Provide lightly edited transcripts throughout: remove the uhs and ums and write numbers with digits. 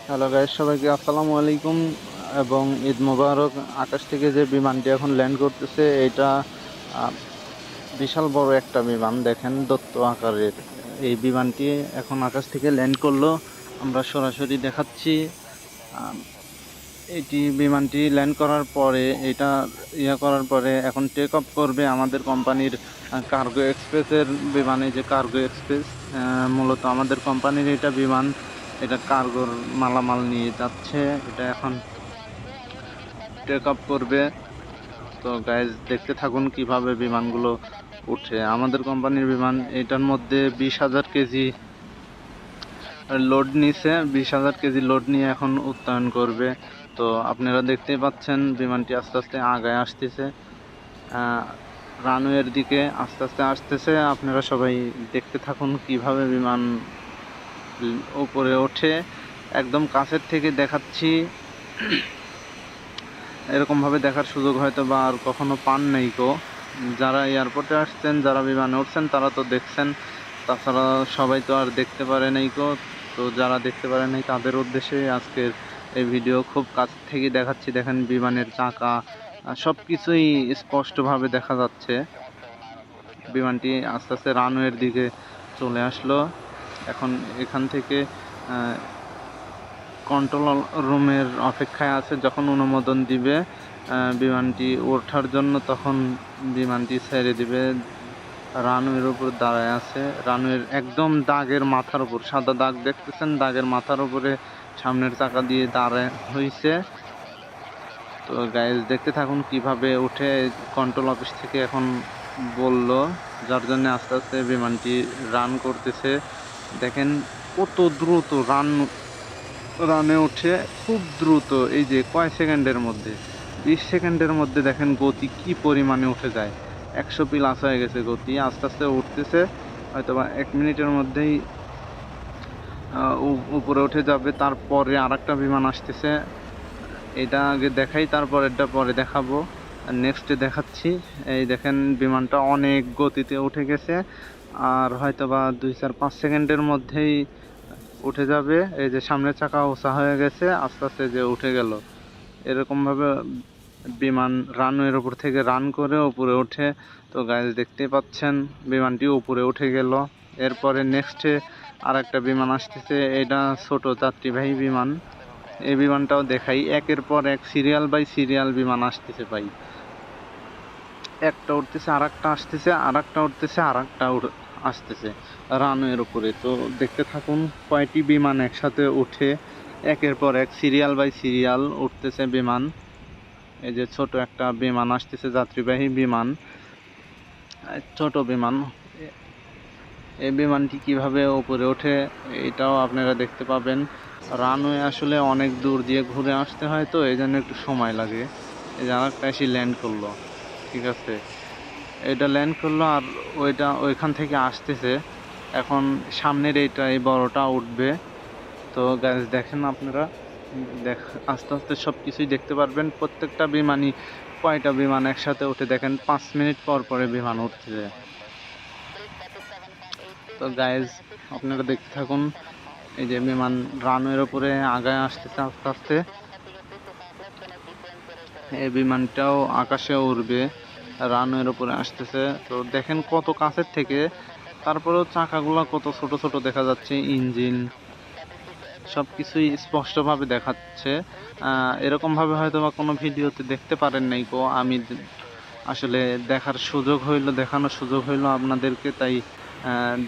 Hello guys, সবাইকে আসসালামু আলাইকুম এবং ঈদ মোবারক। আকাশ থেকে যে বিমানটি এখন ল্যান্ড করতেছে এটা আহ, বিশাল বড় একটা বিমান, দেখেন দৈত্য আকারের। এই বিমানটি এখন আকাশ থেকে ল্যান্ড করলো, আমরা সরাসরি দেখাচ্ছি। আহ, এটি বিমানটি ল্যান্ড করার পরে এটা করার পরে এখন টেক অফ করবে আমাদের কোম্পানির কার্গো এক্সপ্রেসের বিমানে। যে কার্গো এক্সপ্রেস মূলত আমাদের কোম্পানির এটা বিমান, এটা কার্গোর মালামাল নিয়ে যাচ্ছে। এটা এখন টেক অফ করবে। তো গাইজ দেখতে থাকুন কিভাবে বিমানগুলো উঠে। আমাদের কোম্পানির বিমান, এটার মধ্যে 20,000 কেজি লোড নিছে, 20,000 কেজি লোড নিয়ে এখন উত্তোলন করবে। তো আপনারা দেখতেই পাচ্ছেন বিমানটি আস্তে আস্তে আগায় আসতেছে, রানওয়ের দিকে আস্তে আস্তে আসতেছে। আপনারা সবাই দেখতে থাকুন কিভাবে বিমান উপরে ওঠে। একদম কাছের থেকে দেখাচ্ছি, এরকমভাবে দেখার সুযোগ হয়তো বা আর কখনো পান নাই গো। যারা এয়ারপোর্টে আসছেন, যারা বিমানে উঠছেন তারা তো দেখছেন, তাছাড়া সবাই তো আর দেখতে পারে নাই গো। তো যারা দেখতে পারে নাই তাদের উদ্দেশ্যে আজকের এই ভিডিও। খুব কাছ থেকে দেখাচ্ছি, দেখেন বিমানের চাকা সব কিছুই স্পষ্টভাবে দেখা যাচ্ছে। বিমানটি আস্তে আস্তে রানওয়ের দিকে চলে আসলো। এখন এখান থেকে কন্ট্রোল রুমের অপেক্ষায় আছে, যখন অনুমোদন দিবে বিমানটি ওঠার জন্য তখন বিমানটি ছেড়ে দিবে। রানওয়ের উপর দাঁড়ায় আছে, রানওয়ের একদম দাগের মাথার উপর, সাদা দাগ দেখতেছেন, দাগের মাথার উপরে সামনের চাকা দিয়ে দাঁড়ায় হয়েছে। তো গাইজ দেখতে থাকুন কিভাবে উঠে। কন্ট্রোল অফিস থেকে এখন বলল, যার জন্য আস্তে আস্তে বিমানটি রান করতেছে। দেখেন কত দ্রুত রানে উঠে, খুব দ্রুত। এই যে কয় সেকেন্ডের মধ্যে, 20 সেকেন্ডের মধ্যে দেখেন গতি কি পরিমাণে উঠে যায়। 100 প্লাস হয়ে গেছে গতি, আস্তে আস্তে উঠতেছে। হয়তো বা 1 মিনিটের মধ্যেই উপরে উঠে যাবে। তারপরে আর একটা বিমান আসতেছে, এটা আগে দেখাই, তারপর এটা পরে দেখাবো, নেক্সটে দেখাচ্ছি। এই দেখেন বিমানটা অনেক গতিতে উঠে গেছে, আর হয়তো বা 2-4-5 সেকেন্ডের মধ্যেই উঠে যাবে। এই যে সামনের চাকা ওষা হয়ে গেছে, আস্তে আস্তে যে উঠে গেল। এরকমভাবে বিমান রানওয়ের উপর থেকে রান করে উপরে ওঠে। তো গাইজ দেখতেই পাচ্ছেন বিমানটি উপরে উঠে গেল। এরপরে নেক্সটে আর একটা বিমান আসতেছে, এটা ছোট যাত্রীবাহী বিমান। এই বিমানটাও দেখাই, একের পর এক সিরিয়াল বাই সিরিয়াল বিমান আসতেছে ভাই। একটা উঠতেছে, আর একটা আসতেছে, আর একটা উঠতেছে, আর একটা আসতেছে রানওয়ের উপরে। তো দেখতে থাকুন কয়টি বিমান একসাথে উঠে, একের পর এক সিরিয়াল বাই সিরিয়াল উঠতেছে বিমান। এই যে ছোট একটা বিমান আসতেছে, যাত্রীবাহী বিমান, ছোট বিমান। এই বিমানটি কিভাবে উপরে ওঠে এটাও আপনারা দেখতে পাবেন। রানওয়ে আসলে অনেক দূর দিয়ে ঘুরে আসতে হয়, তো এই জন্য একটু সময় লাগে। এই যে আরেকটা এসে ল্যান্ড করলো, ঠিক আছে, এটা ল্যান্ড করলো, আর ওইখান থেকে আসতেছে। এখন সামনের এই বড়টা উঠবে। তো গাইস দেখেন আপনারা, আস্তে আস্তে সব কিছুই দেখতে পারবেন। প্রত্যেকটা বিমানই, কয়টা বিমান একসাথে উঠে দেখেন, 5 মিনিট পর পরে বিমান উঠছে। তো গাইজ আপনারা দেখতে থাকুন, এই যে বিমান রানওয়ের উপরে আগায় আসতেছে আস্তে আস্তে। এই বিমানটাও আকাশে উড়বে, রানওয়ের উপরে আসতেছে। তো দেখেন কত কাছের থেকে, তারপরেও চাকাগুলো কত ছোট ছোট দেখা যাচ্ছে, ইঞ্জিন সব কিছুই স্পষ্টভাবে দেখাচ্ছে। এরকমভাবে হয়তো বা কোনো ভিডিওতে দেখতে পারেন নাই গো। আমি আসলে দেখানোর সুযোগ হইলো আপনাদেরকে, তাই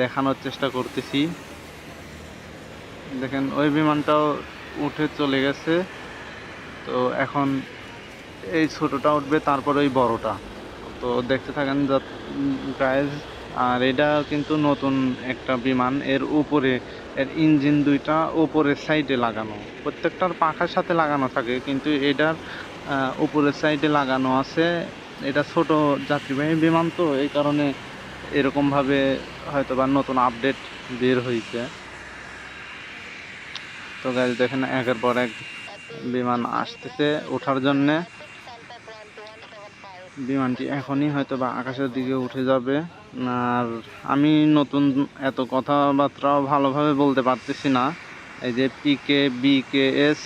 দেখানোর চেষ্টা করতেছি। দেখেন ওই বিমানটাও উঠে চলে গেছে। তো এখন এই ছোটটা উঠবে, তারপর ওই বড়টা। তো দেখতে থাকেন গাইজ। আর এটা কিন্তু নতুন একটা বিমান, এর উপরে এর ইঞ্জিন দুইটা উপরের সাইডে লাগানো, প্রত্যেকটার পাখার সাথে লাগানো থাকে, কিন্তু এটার উপরের সাইডে লাগানো আছে। এটা ছোট যাত্রীবাহী বিমান, তো এই কারণে এরকমভাবে হয়তো বা নতুন আপডেট বের হয়েছে। তো গাইজ দেখেন একের পর এক বিমান আসতেছে ওঠার জন্যে। বিমানটি এখনই হয়তো বা আকাশের দিকে উঠে যাবে। আর আমি নতুন এত কথাবার্তাও ভালোভাবে বলতে পারতেছি না, এই যে PKBKS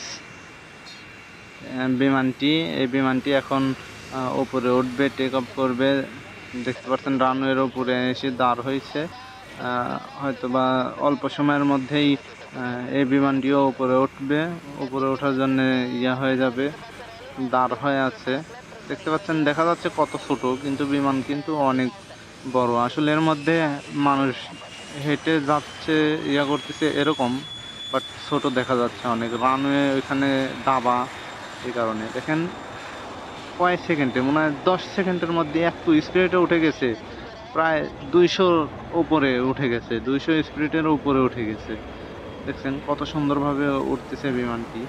বিমানটি, এই বিমানটি এখন উপরে উঠবে, টেক অফ করবে। দেখতে পাচ্ছেন রানওয়ের উপরে এসে দাঁড় হয়েছে। হয়তো বা অল্প সময়ের মধ্যেই এই বিমানটিও উপরে উঠবে, উপরে ওঠার জন্য হয়ে যাবে, দাঁড় হয়ে আছে। দেখতে পাচ্ছেন, দেখা যাচ্ছে কত ছোট, কিন্তু বিমান কিন্তু অনেক বড়। আসলে এর মধ্যে মানুষ হেঁটে যাচ্ছে, করতেছে এরকম, বাট ছোট দেখা যাচ্ছে অনেক। রানওয়ে ওইখানে দাবা, এই কারণে দেখেন কয়েক সেকেন্ডে, মনে হয় 10 সেকেন্ডের মধ্যে এত স্পিডে উঠে গেছে, প্রায় 200 উপরে উঠে গেছে, 200 স্পিডের উপরে উঠে গেছে। দেখছেন কত সুন্দরভাবে উঠতেছে বিমানটি।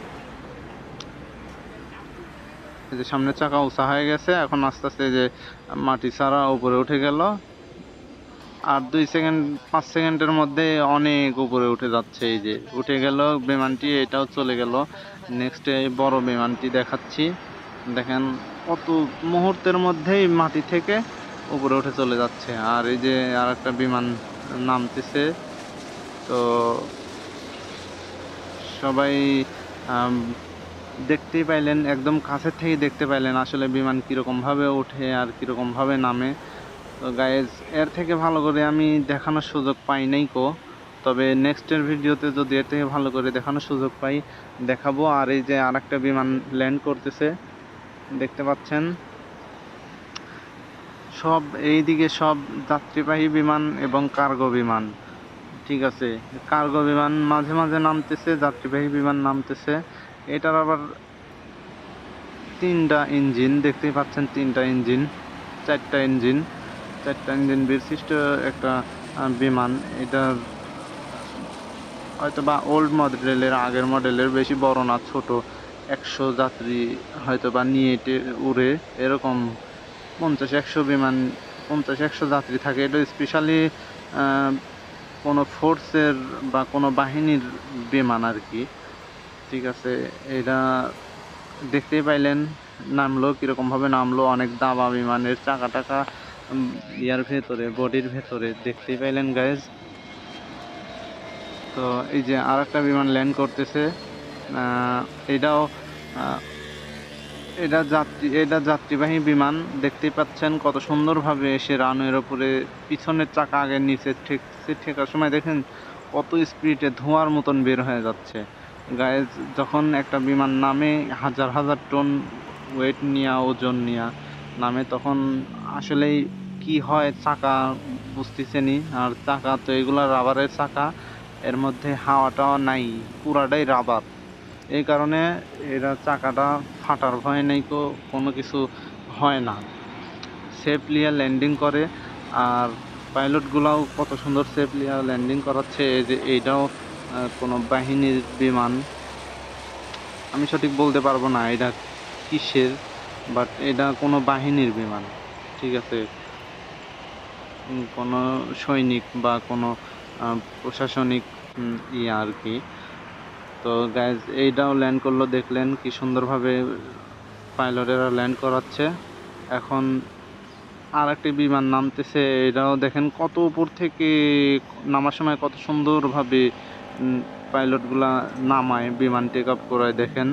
এই যে সামনের চাকা উঁচা হয়ে গেছে, এখন আস্তে আস্তে যে মাটি ছাড়া উপরে উঠে গেল, আর 5 সেকেন্ডের মধ্যে অনেক উপরে উঠে যাচ্ছে। এই যে উঠে গেল বিমানটি, এটাও চলে গেল। নেক্সট এই বড় বিমানটি দেখাচ্ছি, দেখেন কত মুহূর্তের মধ্যেই মাটি থেকে উপরে উঠে চলে যাচ্ছে। আর এই যে আর একটা বিমান নামতেছে। তো সবাই দেখতেই পাইলেন, একদম কাছের থেকে দেখতে পাইলেন আসলে বিমান কীরকমভাবে ওঠে আর কীরকমভাবে নামে। তো গাইজ, এর থেকে ভালো করে আমি দেখানোর সুযোগ পাই নাই তবে নেক্সটের ভিডিওতে যদি এর থেকে ভালো করে দেখানোর সুযোগ পাই দেখাবো। আর এই যে আর একটা বিমান ল্যান্ড করতেছে, দেখতে পাচ্ছেন সব এইদিকে সব যাত্রীবাহী বিমান এবং কার্গো বিমান। ঠিক আছে, কার্গো বিমান মাঝে মাঝে নামতেছে, যাত্রীবাহী বিমান নামতেছে। এটার আবার 3টা ইঞ্জিন, দেখতেই পাচ্ছেন 3টা ইঞ্জিন, 4টা ইঞ্জিন বিশিষ্ট একটা বিমান। এটার হয়তো বা ওল্ড মডেলের, আগের মডেলের, বেশি বড় না, ছোট। 100 যাত্রী হয়তো বা নিয়ে উড়ে, এরকম 50-100 বিমান, 50-100 যাত্রী থাকে। এটা স্পেশালি কোনো ফোর্সের বা কোনো বাহিনীর বিমান আর কি। ঠিক আছে, এটা দেখতেই পাইলেন নামলো, কীরকমভাবে নামলো, অনেক দাবা বিমানের চাকা টাকা ইয়ার ভেতরে, বডির ভেতরে, দেখতেই পাইলেন গাইজ। তো এই যে আর একটা বিমান ল্যান্ড করতেছে, এটাও এটা যাত্রীবাহী বিমান। দেখতেই পাচ্ছেন কত সুন্দরভাবে এসে রানওয়ের ওপরে পিছনের চাকা আগের নিচে ঠেকার সময় দেখেন কত স্পিডে ধোঁয়ার মতন বের হয়ে যাচ্ছে। গায়ে যখন একটা বিমান নামে হাজার হাজার টন ওয়েট নিয়ে, ওজন নিয়ে নামে, তখন আসলেই কি হয় চাকা বুঝতেছেনি। আর চাকা তো এগুলো রাবারের চাকা, এর মধ্যে হাওয়াটাও নাই, পুরাটাই রাবার। এই কারণে এরা চাকাটা ফাটার ভয় নেই, কোনো কিছু হয় না, সেফলি ল্যান্ডিং করে। আর পাইলটগুলাও কত সুন্দর সেফলি ল্যান্ডিং করাচ্ছে। এই যে এইটাও কোনো বাহিনীর বিমান, আমি সঠিক বলতে পারবো না এটা কিসের, বাট এটা কোনো বাহিনীর বিমান। ঠিক আছে, কোনো সৈনিক বা কোনো প্রশাসনিক আর কি। তো গাইজ, এইটাও ল্যান্ড করলো, দেখলেন কি সুন্দরভাবে পাইলটেরা ল্যান্ড করাচ্ছে। এখন আর একটি বিমান নামতেছে, এটাও দেখেন কত উপর থেকে নামার সময় কত সুন্দরভাবে পাইলটগুলা নামায়, বিমান টেক আপ করায়। দেখেন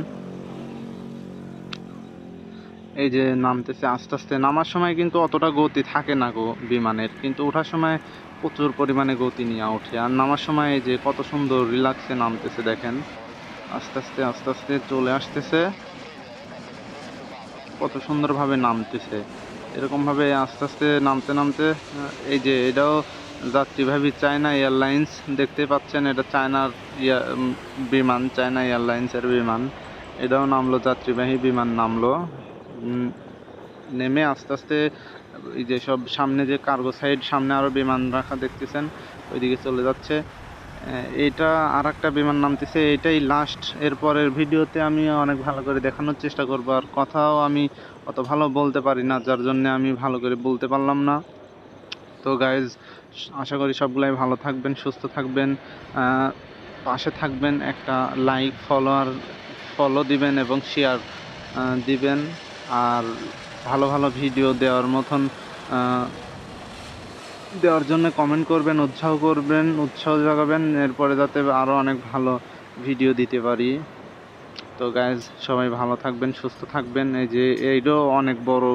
এই যে নামতেছে আস্তে আস্তে, নামার সময় কিন্তু অতটা গতি থাকে না বিমানের, কিন্তু ওঠার সময় প্রচুর পরিমাণে গতি নিয়ে ওঠে। আর নামার সময় এই যে কত সুন্দর রিল্যাক্সে নামতেছে, দেখেন আস্তে আস্তে আস্তে আস্তে চলে আসতেছে, কত সুন্দরভাবে নামতেছে। এরকমভাবে আস্তে আস্তে নামতে নামতে এই যে এটাও যাত্রীবাহী চায়না এয়ারলাইন্স, দেখতে পাচ্ছেন এটা চায়নার বিমান, চায়না এয়ারলাইন্সের বিমান। এটাও নামলো, যাত্রীবাহী বিমান নামলো। নেমে আস্তে আস্তে এই যে সব সামনে যে কার্গো সাইড, সামনে আরও বিমান রাখা দেখতেছেন, ওইদিকে চলে যাচ্ছে। এটা আর একটা বিমান নামতেছে, এটাই লাস্ট। এরপরের ভিডিওতে আমি অনেক ভালো করে দেখানোর চেষ্টা করবো। আর কথাও আমি অত ভালো বলতে পারি না, যার জন্য আমি ভালো করে বলতে পারলাম না। তো গাইজ, আশা করি সবগুলাই ভালো থাকবেন, সুস্থ থাকবেন, পাশে থাকবেন। একটা লাইক, ফলো দিবেন এবং শেয়ার দিবেন। আর ভালো ভালো ভিডিও দেওয়ার মতন দেওয়ার জন্য কমেন্ট করবেন, উৎসাহ করবেন, উৎসাহ জাগাবেন, এরপরে যাতে আরও অনেক ভালো ভিডিও দিতে পারি। তো গাইজ সবাই ভালো থাকবেন, সুস্থ থাকবেন। এই যে এইটাও অনেক বড়